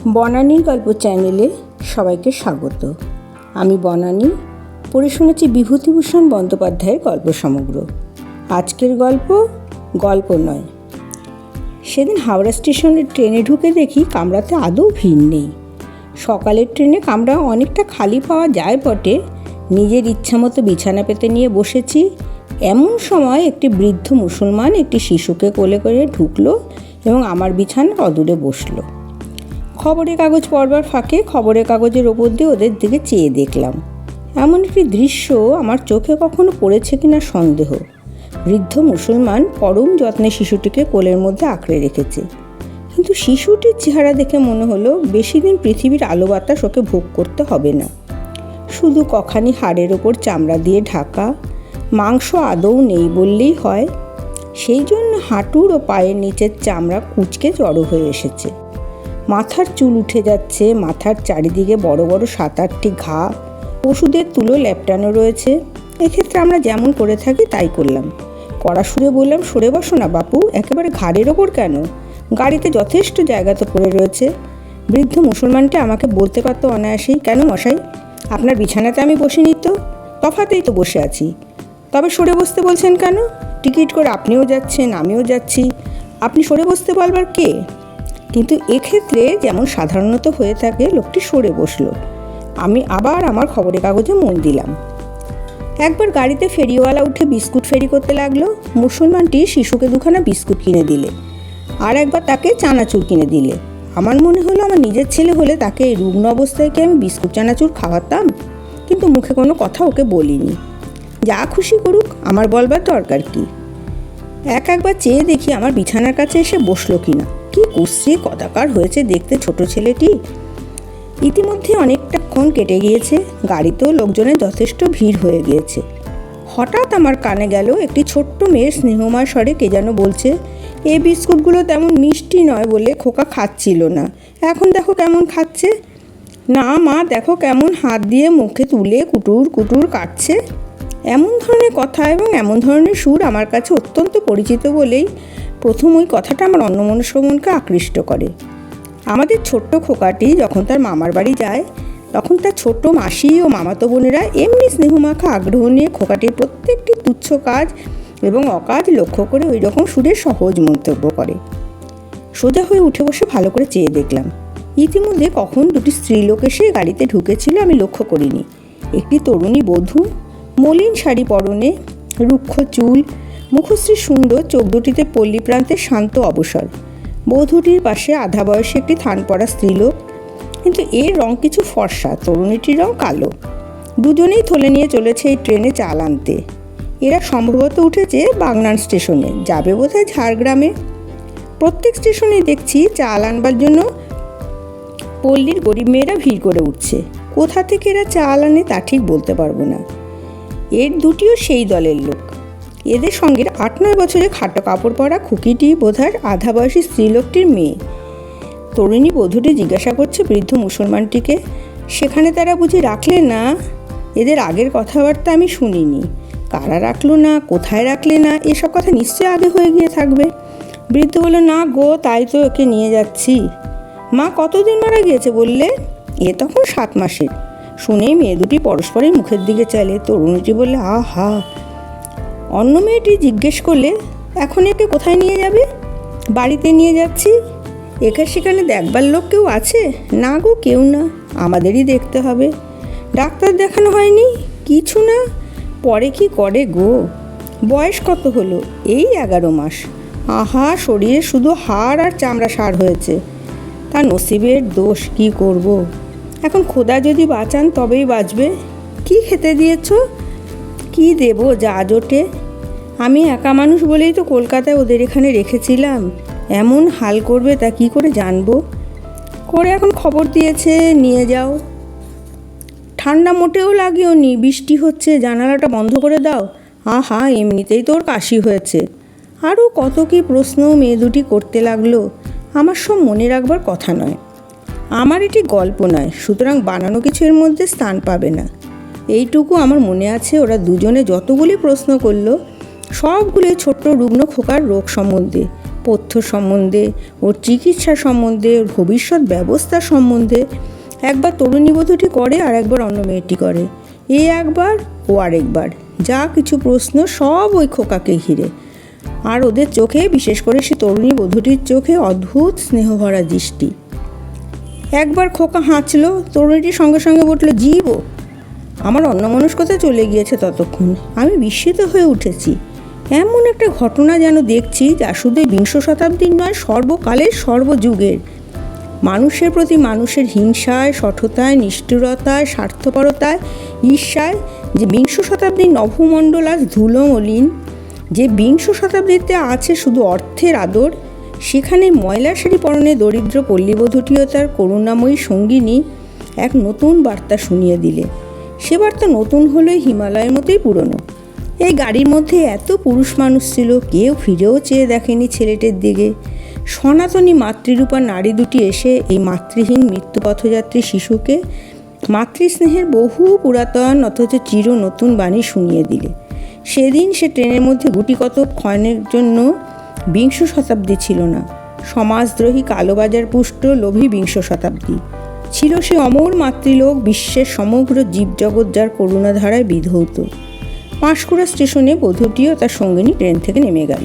বনানীর গল্প চ্যানেলে সবাইকে স্বাগত। আমি বনানী, পড়ে শুনেছি বিভূতিভূষণ বন্দ্যোপাধ্যায়ের গল্প সমগ্র। আজকের গল্প নয়। সেদিন হাওড়া স্টেশনের ট্রেনে ঢুকে দেখি কামরাতে আদৌ ভিড় নেই। সকালের ট্রেনে কামরা অনেকটা খালি পাওয়া যায় বটে। নিজের ইচ্ছামতো বিছানা পেতে নিয়ে বসেছি। এমন সময় একটি বৃদ্ধ মুসলমান একটি শিশুকে কোলে করে ঢুকলো এবং আমার বিছানার অদূরে বসলো। খবরের কাগজ পড়বার ফাঁকে খবরের কাগজের ওপর দিয়ে ওদের দিকে চেয়ে দেখলাম। এমন একটি দৃশ্য আমার চোখে কখনো পড়েছে কিনা সন্দেহ। বৃদ্ধ মুসলমান পরম যত্নে শিশুটিকে কোলের মধ্যে আঁকড়ে রেখেছে, কিন্তু শিশুটির চেহারা দেখে মনে হলো বেশি দিন পৃথিবীর আলো বাতাস ওকে ভোগ করতে হবে না। শুধু কখানি হাড়ের ওপর চামড়া দিয়ে ঢাকা, মাংস আদৌ নেই বললেই হয়। সেই জন্য হাঁটুর ও পায়ের নিচের চামড়া কুঁচকে জড়ো হয়ে এসেছে। মাথার চুল উঠে যাচ্ছে, মাথার চারিদিকে বড় বড় 7-8টি ঘা, ওষুধের তুলো ল্যাপটানো রয়েছে। এক্ষেত্রে আমরা যেমন করে থাকি তাই করলাম। কড়া সুরে বললাম, সরে বসো না বাপু, একেবারে ঘাড়ের ওপর কেন? গাড়িতে যথেষ্ট জায়গা তো পড়ে রয়েছে। বৃদ্ধ মুসলমানটি আমাকে বলতে পারতো অনায়াসেই, কেন মশাই, আপনার বিছানাতে আমি বসিনি তো, তফাতেই তো বসে আছি। তবে সরে বসতে বলছেন কেন? টিকিট করে আপনিও যাচ্ছেন, আমিও যাচ্ছি, আপনি সরে বসতে বলবার কে? কিন্তু এক্ষেত্রে যেমন সাধারণত হয়ে থাকে, লোকটি সরে বসলো। আমি আবার আমার খবরের কাগজে মন দিলাম। একবার গাড়িতে ফেরিওয়ালা উঠে বিস্কুট ফেরি করতে লাগলো। মুসলমানটি শিশুকে 2খানা বিস্কুট কিনে দিলে, আর একবার তাকে চানাচুর কিনে দিলে। আমার মনে হলো আমার নিজের ছেলে হলে তাকে এই রুগ্ন অবস্থায় কি আমি বিস্কুট চানাচুর খাওয়াতাম? কিন্তু মুখে কোনো কথা ওকে বলিনি। যা খুশি করুক, আমার বলবার দরকার কি। একবার চেয়ে দেখি আমার বিছানার কাছে এসে বসলো কিনা। কি কুৎসি কদাকার হয়েছে দেখতে ছোট ছেলেটি। ইতিমধ্যে অনেকটাক্ষণ কেটে গিয়েছে, গাড়িতেও লোকজনের যথেষ্ট ভিড় হয়ে গিয়েছে। হঠাৎ আমার কানে গেল একটি ছোট্ট মেয়ের স্নেহময় স্বরে কে যেন বলছে, এই বিস্কুটগুলো তেমন মিষ্টি নয় বলে খোকা খাচ্ছিল না, এখন দেখো কেমন খাচ্ছে। না মা, দেখো কেমন হাত দিয়ে মুখে তুলে কুটুর কুটুর কাটছে। এমন ধরনের কথা এবং এমন ধরনের সুর আমার কাছে অত্যন্ত পরিচিত বলেই প্রথম ওই কথাটা আমার অন্যমনস্ক মনকে আকৃষ্ট করে। আমাদের ছোট্ট খোকাটি যখন তার মামার বাড়ি যায়, তখন তার ছোট্ট মাসি ও মামাতো বোনেরা এমনি স্নেহমাখা আগ্রহ নিয়ে খোকাটির প্রত্যেকটি তুচ্ছ কাজ এবং অকাজ লক্ষ্য করে ওই রকম সুরে সহজ মন্তব্য করে। সোজা হয়ে উঠে বসে ভালো করে চেয়ে দেখলাম। ইতিমধ্যে কখন 2টি স্ত্রীলোক এসে গাড়িতে ঢুকেছিল আমি লক্ষ্য করিনি। একটি তরুণী বধূ, মলিন শাড়ি পরনে, রুক্ষ চুল, মুখশ্রী সুন্দর, চোখ দুটিতে পল্লী প্রান্তের শান্ত অবসর। বধূটির পাশে আধা বয়সী একটি থান পড়া স্ত্রীলোক, কিন্তু এর রং কিছু ফর্সা, তরুণীটির রং কালো। দুজনেই থলে নিয়ে চলেছে এই ট্রেনে চাল আনতে। এরা সম্ভবত উঠেছে বাগনান স্টেশনে, যাবে বোধহয় ঝাড়গ্রামে। প্রত্যেক স্টেশনে দেখছি চাল আনবার জন্য পল্লীর গরিব মেয়েরা ভিড় করে উঠছে। কোথা থেকে এরা চাল আনে তা ঠিক বলতে পারবো না। এর দুটিও সেই দলের লোক। এদের সঙ্গে 8-9 বছরে খাটো কাপড় পরা খুকিটি বোধহয় আধা বয়সী স্ত্রীলোকটির মেয়ে। তরুণী বধূটি জিজ্ঞাসা করছে বৃদ্ধ মুসলমানটিকে, সেখানে তারা বুঝি রাখলে না? এদের আগের কথাবার্তা আমি শুনিনি। কারা রাখলো না, কোথায় রাখলে না, এসব কথা নিশ্চয়ই আগে হয়ে গিয়ে থাকবে। বৃদ্ধ বলল, না গো, তাই তো ওকে নিয়ে যাচ্ছি। মা কতদিন মারা গিয়েছে বললে? এ তখন 7 মাসের। শুনেই মেয়ে দুটি পরস্পরের মুখের দিকে চাইলে। তরুণীটি বললে, আহা। অন্য মেয়েটি জিজ্ঞেস করলে, এখন একে কোথায় নিয়ে যাবে? বাড়িতে নিয়ে যাচ্ছি। একে সেখানে দেখবার লোক কেউ আছে? না গো, কেউ না, আমাদেরই দেখতে হবে। ডাক্তার দেখানো হয়নি? কিছু না। পরে কি করে গো? বয়স কত হলো? এই 11 মাস। আহা, শরীরে শুধু হাড় আর চামড়া সার হয়েছে। তার নসিবের দোষ, কি করব। এখন খোদা যদি বাঁচান তবেই বাঁচবে। কি খেতে দিয়েছ? কি দেব, যা জোটে। আমি একা মানুষ বলেই তো কলকাতায় ওদের এখানে রেখেছিলাম। এমন হাল করবে তা কি করে জানবো। করে এখন খবর দিয়েছে নিয়ে যাও। ঠান্ডা মোটেও লাগিও নি, বৃষ্টি হচ্ছে, জানালাটা বন্ধ করে দাও। আহা, এমনিতেই তোর কাশি হয়েছে। আরও কত কি প্রশ্ন মেয়ে দুটি করতে লাগলো। আমার সব মনে রাখবার কথা নয়। আমার এটি গল্প নয়, সুতরাং বানানো কিছু এর মধ্যে স্থান পাবে না। এইটুকু আমার মনে আছে, ওরা দুজনে যতগুলি প্রশ্ন করলো সবগুলি ছোট্ট রুগ্ন খোকার রোগ সম্বন্ধে। পথ্য সম্বন্ধে, ওর চিকিৎসা সম্বন্ধে, ওর ভবিষ্যৎ ব্যবস্থা সম্বন্ধে। একবার তরুণী বধূটি করে, আর একবার অন্য মেয়েটি করে। এ একবার, ও আরেকবার। যা কিছু প্রশ্ন সব ওই খোকাকে ঘিরে। আর ওদের চোখে, বিশেষ করে সে তরুণী বধূটির চোখে অদ্ভুত স্নেহভরা দৃষ্টি। একবার খোকা হাঁচল, তরুণীটির সঙ্গে সঙ্গে বলল, জীবও। আমার অন্যমনস্কতা চলে গিয়েছে ততক্ষণ। আমি বিস্মিত হয়ে উঠেছি। এমন একটা ঘটনা যেন দেখছি, যা শুধু বিংশ শতাব্দীর নয়, সর্বকালের, সর্বযুগের। মানুষের প্রতি মানুষের হিংসায়, শঠতায়, নিষ্ঠুরতায়, স্বার্থপরতায়, ঈর্ষায় যে বিংশ শতাব্দীর নভমণ্ডল আজ ধুলো মলিন, যে বিংশ শতাব্দীতে আছে শুধু অর্থের আদর, সেখানে ময়লা শাড়ি পরনে দরিদ্র পল্লীবধূটিও তার করুণাময়ী সঙ্গিনী এক নতুন বার্তা শুনিয়ে দিলে। সে বার্তা নতুন হলেও হিমালয়ের মতোই পুরনো। এই গাড়ির মধ্যে এত পুরুষ মানুষ ছিল, কেউ ফিরেও চেয়ে দেখেনি ছেলেটির দিকে। সনাতনী মাতৃরূপা নারী দুটি এসে এই মাতৃহীন মৃত্যুপথযাত্রী শিশুকে মাতৃস্নেহের বহু পুরাতন অথচ চির নতুন বাণী শুনিয়ে দিলে। সেদিন সে ট্রেনের মধ্যে গুটি কত ক্ষণের জন্য বিংশ শতাব্দী ছিল না, সমাজদ্রোহী, কালোবাজার পুষ্ট, লোভী বিংশ শতাব্দী ছিল সে অমর মাতৃলোক, বিশ্বের সমগ্র জীবজগৎ যার করুণাধারায় বিধৌত। পাঁশকুড়া স্টেশনে বধূটিও তার সঙ্গিনী ট্রেন থেকে নেমে গেল।